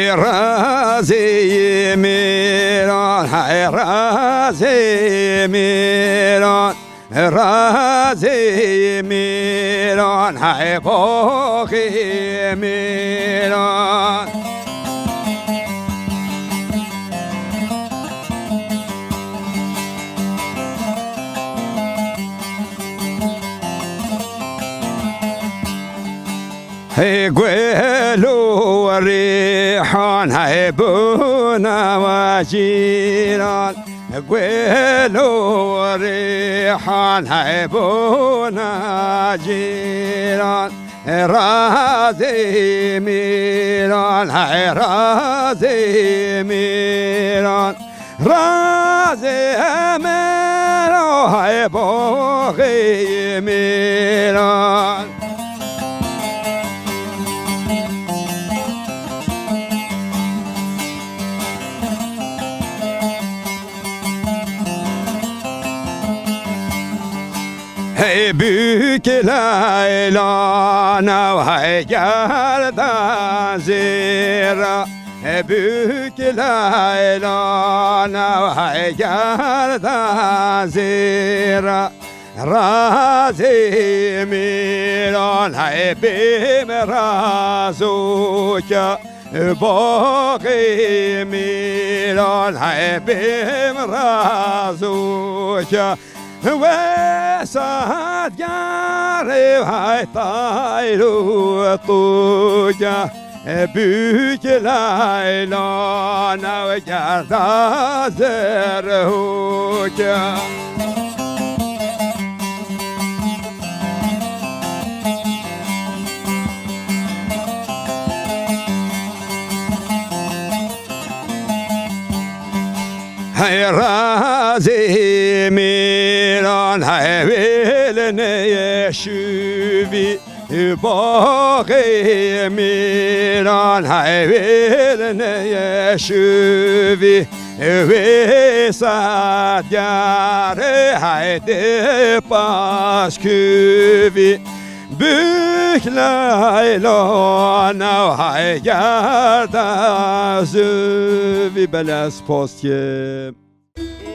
هی رازی میران هی رازی میران رازی میران هی باقی میران هی گل و ریحان هی بونا و جیران گل و ریحان هی بونا جیران رازی میران هی رازی میران رازی میران هی باقی میران هی büyük Leyla'na hey gerdan zira Hey büyük Leyla'na hey gerdan zira Razi miran hey bim razuka Baqi miran hey bim razuka وسعد جاري وهاي طاير وطوجة بيك ليلانا وجردا زرهوجة هاي رازي میران هی ویلنه یشوی باقی میران هی ویلنه یشوی وی سادگاره هی ده پاسکوی büyük Leyla'na hay gerdan züvi beles postye